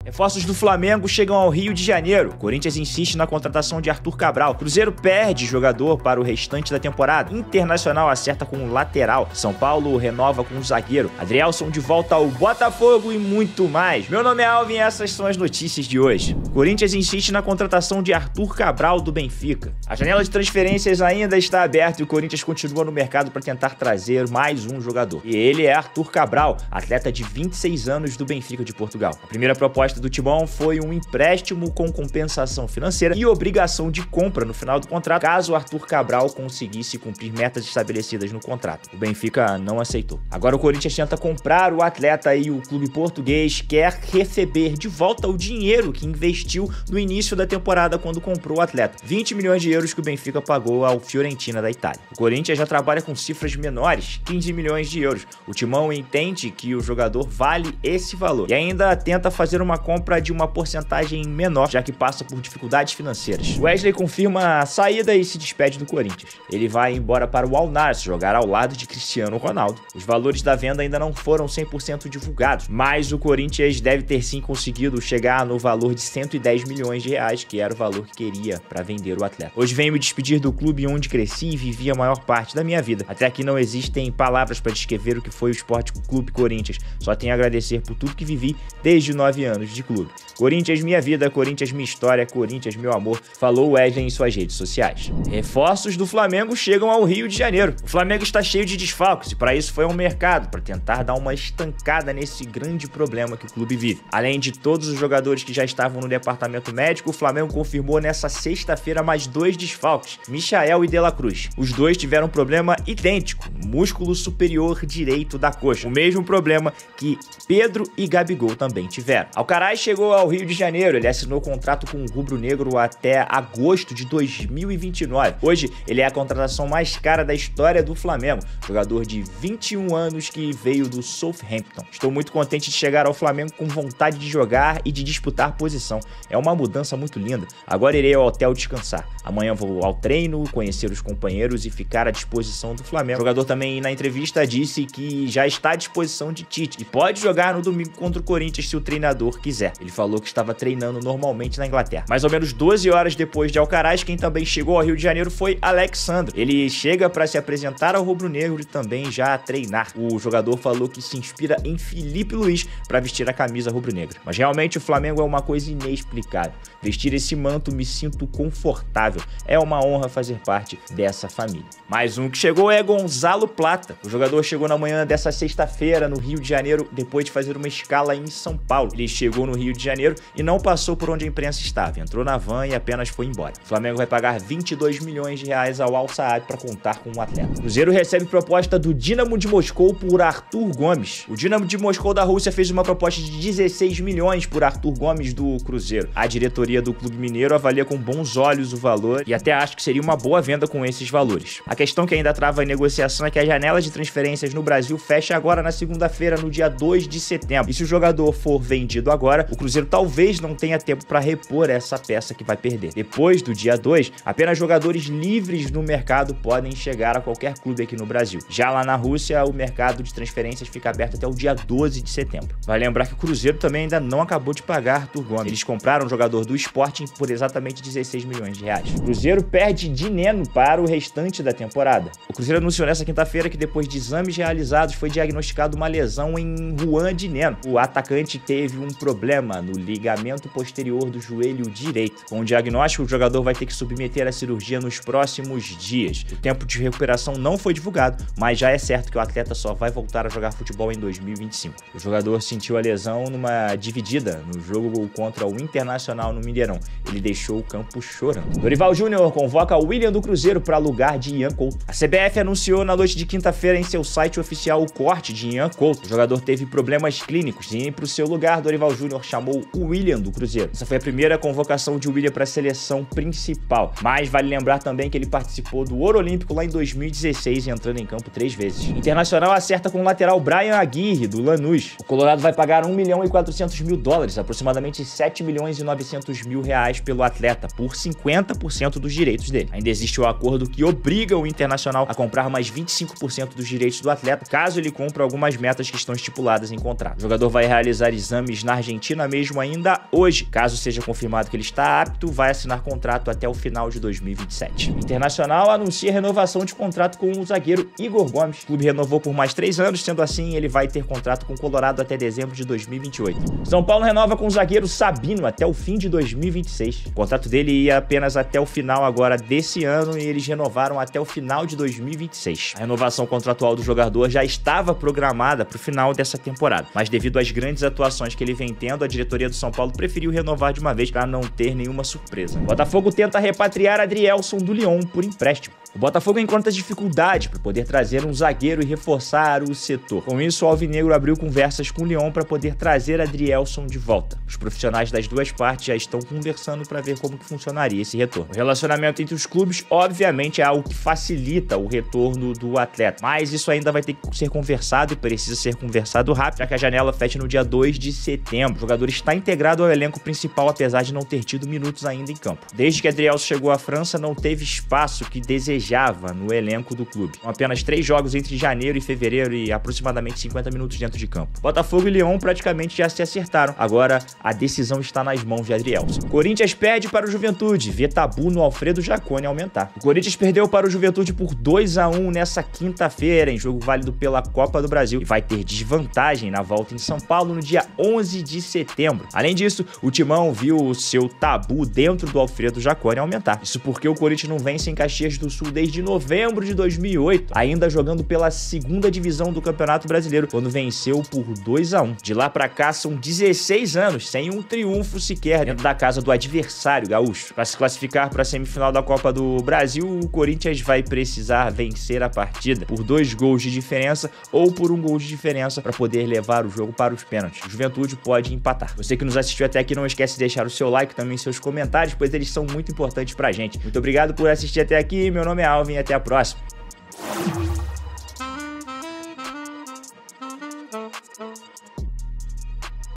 Reforços do Flamengo chegam ao Rio de Janeiro. Corinthians insiste na contratação de Arthur Cabral. Cruzeiro perde jogador para o restante da temporada. Internacional acerta com o lateral. São Paulo renova com o zagueiro. Adrielson de volta ao Botafogo e muito mais. Meu nome é Alvin e essas são as notícias de hoje. Corinthians insiste na contratação de Arthur Cabral do Benfica. A janela de transferências ainda está aberta e o Corinthians continua no mercado para tentar trazer mais um jogador. E ele é Arthur Cabral, atleta de 26 anos do Benfica de Portugal. A primeira proposta do Timão foi um empréstimo com compensação financeira e obrigação de compra no final do contrato, caso Arthur Cabral conseguisse cumprir metas estabelecidas no contrato. O Benfica não aceitou. Agora o Corinthians tenta comprar o atleta e o clube português quer receber de volta o dinheiro que investiu no início da temporada quando comprou o atleta. 20 milhões de euros que o Benfica pagou ao Fiorentina da Itália. O Corinthians já trabalha com cifras menores, 15 milhões de euros. O Timão entende que o jogador vale esse valor e ainda tenta fazer uma compra de uma porcentagem menor, já que passa por dificuldades financeiras. Wesley confirma a saída e se despede do Corinthians. Ele vai embora para o Al Nassr, jogar ao lado de Cristiano Ronaldo. Os valores da venda ainda não foram 100% divulgados, mas o Corinthians deve ter sim conseguido chegar no valor de 110 milhões de reais, que era o valor que queria para vender o atleta. Hoje venho me despedir do clube onde cresci e vivi a maior parte da minha vida. Até aqui não existem palavras para descrever o que foi o Esporte Clube Corinthians. Só tenho a agradecer por tudo que vivi desde 9 anos de clube. Corinthians minha vida, Corinthians minha história, Corinthians meu amor, falou Wesley em suas redes sociais. Reforços do Flamengo chegam ao Rio de Janeiro. O Flamengo está cheio de desfalques e para isso foi ao mercado, para tentar dar uma estancada nesse grande problema que o clube vive. Além de todos os jogadores que já estavam no departamento médico, o Flamengo confirmou nessa sexta-feira mais 2 desfalques, Michael e De La Cruz. Os dois tiveram um problema idêntico, no músculo superior direito da coxa, o mesmo problema que Pedro e Gabigol também tiveram. Alcaraz chegou ao Rio de Janeiro, ele assinou contrato com o rubro-negro até agosto de 2029. Hoje, ele é a contratação mais cara da história do Flamengo, jogador de 21 anos que veio do Southampton. Estou muito contente de chegar ao Flamengo com vontade de jogar e de disputar posição. É uma mudança muito linda. Agora irei ao hotel descansar. Amanhã vou ao treino, conhecer os companheiros e ficar à disposição do Flamengo. O jogador também na entrevista disse que já está à disposição de Tite e pode jogar no domingo contra o Corinthians se o treinador quiser. Ele falou que estava treinando normalmente na Inglaterra. Mais ou menos 12 horas depois de Alcaraz, quem também chegou ao Rio de Janeiro foi Alex Sandro. Ele chega para se apresentar ao rubro-negro e também já treinar. O jogador falou que se inspira em Felipe Luiz para vestir a camisa rubro-negra. Mas realmente o Flamengo é uma coisa inexplicável. Vestir esse manto me sinto confortável. É uma honra fazer parte dessa família. Mais um que chegou é Gonzalo Plata. O jogador chegou na manhã dessa sexta-feira no Rio de Janeiro depois de fazer uma escala em São Paulo. Ele chegou no Rio de Janeiro e não passou por onde a imprensa estava. Entrou na van e apenas foi embora. O Flamengo vai pagar 22 milhões de reais ao Al Saad para contar com o atleta. O Cruzeiro recebe proposta do Dinamo de Moscou por Arthur Gomes. O Dinamo de Moscou da Rússia fez uma proposta de 16 milhões por Arthur Gomes do Cruzeiro. A diretoria do clube mineiro avalia com bons olhos o valor e até acha que seria uma boa venda com esses valores. A questão que ainda trava a negociação é que a janela de transferências no Brasil fecha agora na segunda-feira, no dia 2 de setembro. E se o jogador for vendido agora, o Cruzeiro talvez não tenha tempo para repor essa peça que vai perder. Depois do dia 2, apenas jogadores livres no mercado podem chegar a qualquer clube aqui no Brasil. Já lá na Rússia, o mercado de transferências fica aberto até o dia 12 de setembro. Vale lembrar que o Cruzeiro também ainda não acabou de pagar Arthur Gomes. Eles compraram um jogador do Sporting por exatamente 16 milhões de reais. O Cruzeiro perde Dineno para o restante da temporada. O Cruzeiro anunciou nessa quinta-feira que depois de exames realizados foi diagnosticado uma lesão em Juan Dineno. O atacante teve um problema no ligamento posterior do joelho direito. Com o diagnóstico, o jogador vai ter que submeter a cirurgia nos próximos dias. O tempo de recuperação não foi divulgado, mas já é certo que o atleta só vai voltar a jogar futebol em 2025. O jogador sentiu a lesão numa dividida no jogo contra o Internacional no Mineirão. Ele deixou o campo chorando. Dorival Júnior convoca o William do Cruzeiro para lugar de Ian Couto. A CBF anunciou na noite de quinta-feira em seu site oficial o corte de Ian Couto. O jogador teve problemas clínicos e, para o seu lugar, Dorival Júnior chamou o William do Cruzeiro. Essa foi a primeira convocação de William para a seleção principal, mas vale lembrar também que ele participou do Ouro Olímpico lá em 2016, entrando em campo 3 vezes. Internacional acerta com o lateral Brian Aguirre, do Lanús. O Colorado vai pagar 1 milhão e 400 mil dólares, aproximadamente 7 milhões e 900 mil reais pelo atleta, por 50% dos direitos dele. Ainda existe o acordo que obriga o Internacional a comprar mais 25% dos direitos do atleta, caso ele cumpra algumas metas que estão estipuladas em contrato. O jogador vai realizar exames na Argentina Argentina mesmo ainda hoje. Caso seja confirmado que ele está apto, vai assinar contrato até o final de 2027. Internacional anuncia renovação de contrato com o zagueiro Igor Gomes. O clube renovou por mais 3 anos, sendo assim ele vai ter contrato com o Colorado até dezembro de 2028. São Paulo renova com o zagueiro Sabino até o fim de 2026. O contrato dele ia apenas até o final agora desse ano e eles renovaram até o final de 2026. A renovação contratual do jogador já estava programada para o final dessa temporada, mas devido às grandes atuações que ele vem tendo, a diretoria do São Paulo preferiu renovar de uma vez para não ter nenhuma surpresa. O Botafogo tenta repatriar Adrielson do Lyon por empréstimo. O Botafogo encontra dificuldade para poder trazer um zagueiro e reforçar o setor. Com isso, o Alvinegro abriu conversas com o Lyon para poder trazer Adrielson de volta. Os profissionais das duas partes já estão conversando para ver como que funcionaria esse retorno. O relacionamento entre os clubes, obviamente, é algo que facilita o retorno do atleta, mas isso ainda vai ter que ser conversado e precisa ser conversado rápido, já que a janela fecha no dia 2 de setembro. O jogador está integrado ao elenco principal, apesar de não ter tido minutos ainda em campo. Desde que Adrielson chegou à França, não teve espaço que desejava no elenco do clube. Com apenas 3 jogos entre janeiro e fevereiro e aproximadamente 50 minutos dentro de campo. Botafogo e Lyon praticamente já se acertaram. Agora, a decisão está nas mãos de Adrielson. Corinthians perde para o Juventude, vê tabu no Alfredo Jaconi aumentar. O Corinthians perdeu para o Juventude por 2-1 nessa quinta-feira, em jogo válido pela Copa do Brasil, e vai ter desvantagem na volta em São Paulo no dia 11 de setembro. Além disso, o Timão viu o seu tabu dentro do Alfredo Jaconi aumentar. Isso porque o Corinthians não vence em Caxias do Sul desde novembro de 2008, ainda jogando pela 2ª divisão do Campeonato Brasileiro, quando venceu por 2-1. De lá pra cá são 16 anos sem um triunfo sequer dentro da casa do adversário gaúcho. Para se classificar para a semifinal da Copa do Brasil, o Corinthians vai precisar vencer a partida por 2 gols de diferença ou por 1 gol de diferença para poder levar o jogo para os pênaltis. O Juventude pode empatar. Você que nos assistiu até aqui, não esquece de deixar o seu like, também seus comentários, pois eles são muito importantes pra gente. Muito obrigado por assistir até aqui, meu nome é Alvin e até a próxima.